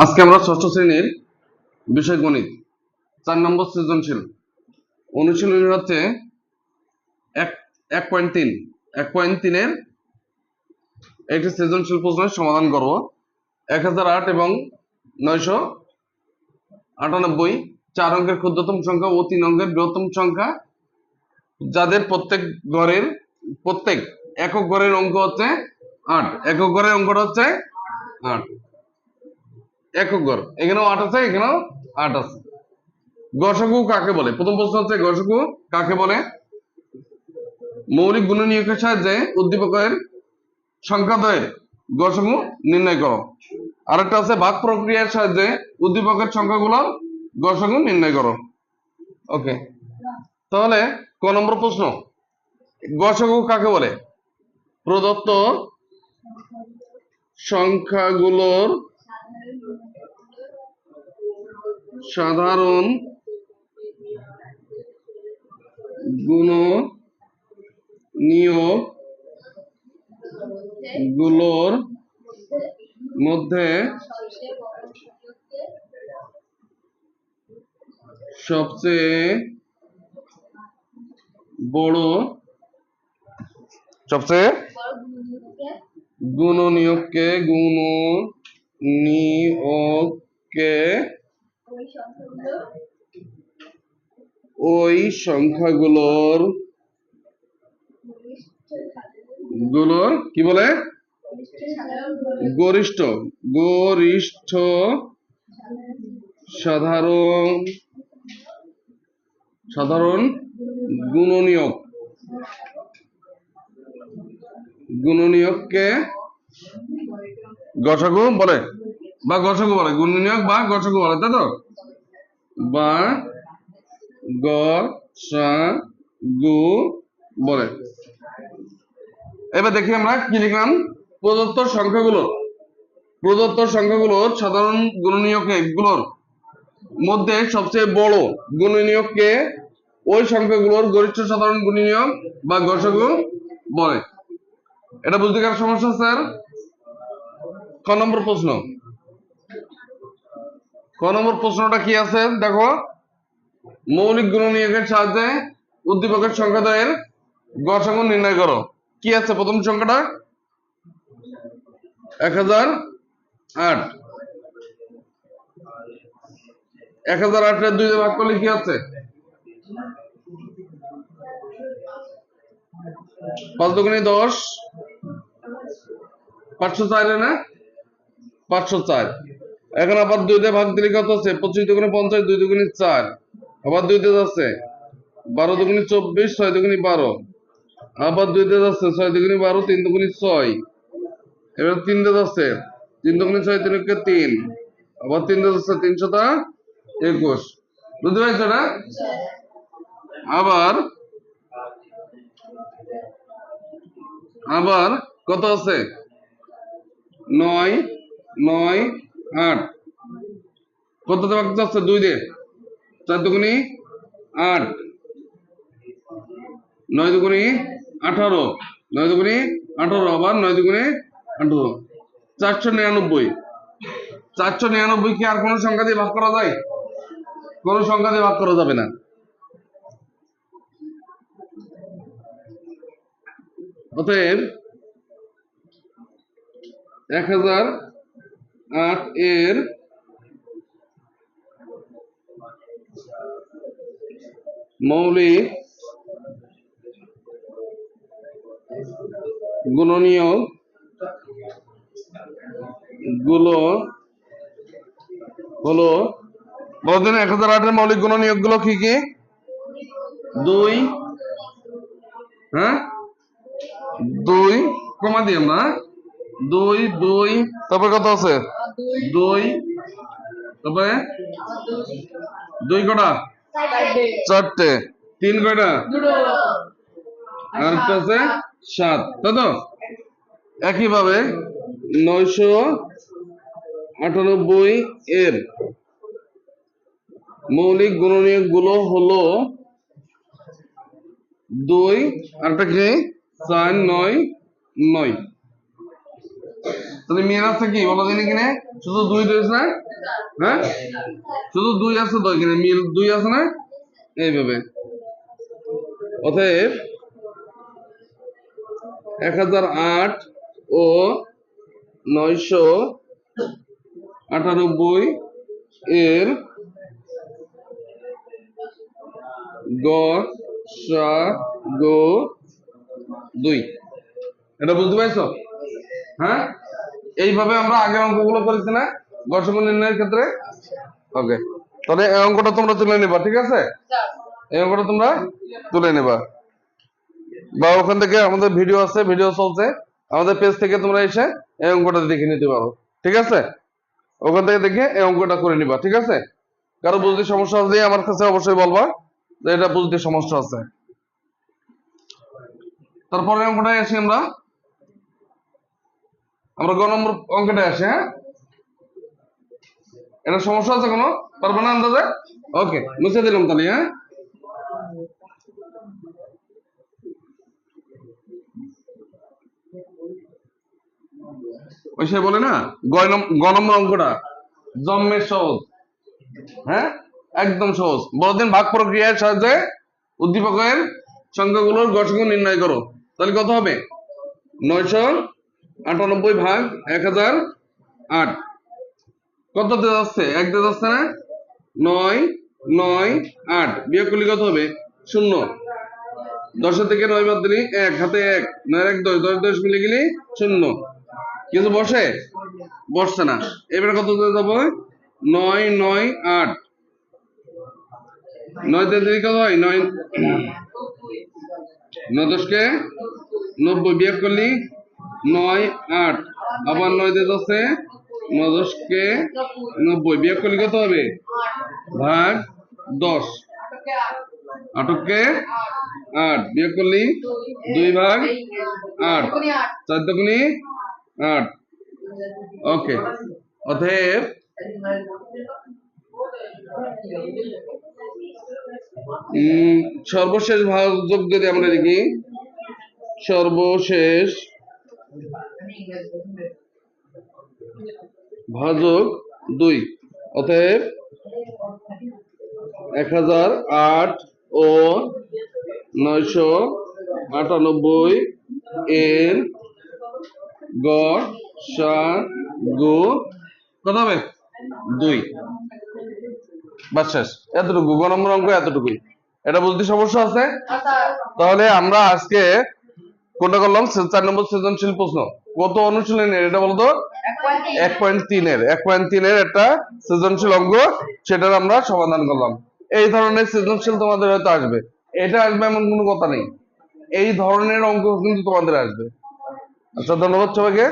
আজকে আমরা ষষ্ঠ শ্রেণীর বিষয় গণিত 4 নম্বর সৃজনশীল অনুশীলনী হচ্ছে 1.3 1.3 এর একটি সৃজনশীল প্রশ্নের সমাধান করব। 1008 এবং 998 4 অঙ্কের ক্ষুদ্রতম সংখ্যা ও 3 অঙ্কের বৃহত্তম সংখ্যা, যাদের প্রত্যেক একক ঘরের অঙ্ক হচ্ছে 8। একক ঘরের অঙ্কটা হচ্ছে 8। একক ঘর এখানেও 8 আছে, এখানেও 8 আছে। গসাগু কাকে বলে? প্রথম প্রশ্ন হচ্ছে গসাগু কাকে বলে? মৌলিক গুণনীয়কের সাহায্যে উদ্দীপকের সংখ্যাদ্বয়ের গসাগু নির্ণয় করো। আরেকটা আছে ভাগ প্রক্রিয়ার সাহায্যে উদ্দীপকের সংখ্যাগুলোর গসাগু নির্ণয় করো। ওকে, তাহলে ক নম্বর প্রশ্ন, গসাগু কাকে বলে? প্রদত্ত সংখ্যাগুলোর সাধারণ গুণনীয়ক গুলোর মধ্যে সবচেয়ে বড় গুণনীয়ককে ওই সংখ্যাগুলোর কি বলে? গরিষ্ঠ সাধারণ গুণনীয়ককে গসাগু বলে বা গসাগু বলে, গুণনীয়ক বা গসাগু বলে, তাই তো? বা গসাগু বলে। এবার দেখি আমরা কি লিখলাম। প্রদত্ত সংখ্যাগুলোর সাধারণ গুণনীয়কগুলোর মধ্যে সবচেয়ে বড় গুণনীয়ককে ওই সংখ্যাগুলোর গরিষ্ঠ সাধারণ গুণনীয়ক বা গসাগু বলে। এটা বুঝতে কার সমস্যা স্যার? ক নম্বর প্রশ্নটা কি আছে দেখো। মৌলিক গুণনীয়কের সাহায্যে উদ্দীপকের সংখ্যাদ্বয়ের গসাগু নির্ণয় করো। কি আছে প্রথম সংখ্যাটা? 1008। 1008 এর 2 দিয়ে ভাগ করলে কি আছে? 5 দুগুণে 10, 504 না? 504। এখন আবার 2 দিয়ে ভাগ দিলে কত আছে? 25 দুগুণে 50, 2 দুগুণে 4, আবার 2 দিয়ে যাচ্ছে 12 দুগুণে 24, 6 দুগুণে 12, আবার 2 দিয়ে যাচ্ছে 6 দুগুণে 12, 3 দুগুণে 6, এবার 3 দিয়ে যাচ্ছে 3 দুগুণে 6, 3 একে 3, আবার 3 দিয়ে যাচ্ছে 321। বুঝতে পারছো না? আবার কত আছে? 9, 9, 8। কততে ভাগ যাচ্ছে? 2 দিয়ে। 4 দুগুণে 8, 9 দুগুণে 18, 9 দুগুণে 18, আবার 9 দুগুণে 18, 499। 499 কি আর কোনো সংখ্যা দিয়ে ভাগ করা যায়? কোনো সংখ্যা দিয়ে ভাগ করা যাবে না। অতএব 1008 এর মৌলিক গুণনীয়ক গুলো হলো, বলতেন 1008 এর মৌলিক গুণনীয়ক গুলো কি কি? 2, হ্যাঁ 2 কমা দিই আমরা, 2, 2, তারপরে কত আছে? 2, তারপরে 2 কটা? 4টে। 3 কয়টা? আর একটা আছে 7, তাই তো? একইভাবে 998 এর মৌলিক গুণনীয়ক গুলো হলো 2, আরেকটা কি? 4, 9, 9। তাহলে মিল আছে কি বলো দিন কিনে? শুধু 2 রয়েছে না? হ্যাঁ, শুধু 2 আছে তো এখানে, মিল 2 আছে না? এইভাবে অতএব 1008 ও 998 এর গসাগু 2। এটা বুঝতে পারছো? হ্যাঁ, এইভাবে আমরা আগের অঙ্কগুলো করেছি না গসাগু নির্ণয়ের ক্ষেত্রে। ওকে, তাহলে এই অঙ্কটা তোমরা তুলে নেবা, ঠিক আছে? এই অঙ্কটা তোমরা তুলে নেবা, বা ওখান থেকে আমাদের ভিডিও আছে, ভিডিও চলছে আমাদের পেজ থেকে, তোমরা এসে এই অঙ্কটা দেখে নিতে পারো, ঠিক আছে? ওখান থেকে দেখে এই অঙ্কটা করে নিবা, ঠিক আছে? কারো বুঝতে সমস্যা হলে আমার কাছে অবশ্যই বলবা যে এটা বুঝতে সমস্যা আছে। তারপরে অঙ্কটায় আসি আমরা গ নম্বর অঙ্কটায় আসি। হ্যাঁ, এটা সমস্যা আছে কোনো? পারবে না আন্দাজে? ওকে, মুছে দিলাম তাহলে। হ্যাঁ, ওই সে বলে না গ নম্বর অঙ্কটা জন্মের সহজ। হ্যাঁ, একদম সহজ। বড়দিন ভাগ প্রক্রিয়ার সাহায্যে উদ্দীপকের সংখ্যাগুলোর গসাগু নির্ণয় করো। তাহলে কত হবে? 998 ভাগ 1008 কত দিয়ে যাচ্ছে? 1 দিয়ে যাচ্ছে না? 9 9 8 বিয়োগ করলে কত হবে? 0। 10 থেকে 9 বাদ দিলি 1, হাতে 1, 9 1 10, 10 10 মিলে গেলি 0। কিন্তু বসে? বসছে না। এবারে কত দিয়ে যাবো? 9 9 8 9 দিয়ে দিলি কত হয়? 9 9 10 কে 90 বিয়োগ করলি 9 8 আবার 9 দিয়ে যাচ্ছে 9 10 কে 90 বিয়োগ করলি কত হবে? ভাগ 10 8 কে 8 বিয়োগ করলি 2 ভাগ 8 4 দুগুনি 8। ওকে, অতএব সর্বশেষ ভাজক যদি আমরা লিখি, সর্বশেষ ভাজক 2, অতএব 1008 ও 998 এর গসাগু কত হবে? 2। বাস শেষ। এতটুকু গ নম্বর অঙ্ক, এতটুকুই। এটা বুঝতে সমস্যা আছে? তাহলে আমরা আজকে কোনটা করলাম? 4 নম্বর সৃজনশীল প্রশ্ন। কত অনুশীলনের এটা বলতো? 1.3 এর 1.3 এর একটা সৃজনশীল অঙ্ক, সেটার আমরা সমাধান করলাম। এই ধরনের সৃজনশীল তোমাদের হয়তো আসবে, এটা আসবে এমন কোনো কথা নেই, এই ধরনের অঙ্ক কিন্তু তোমাদের আসবে। আচ্ছা, ধন্যবাদ সবাইকে।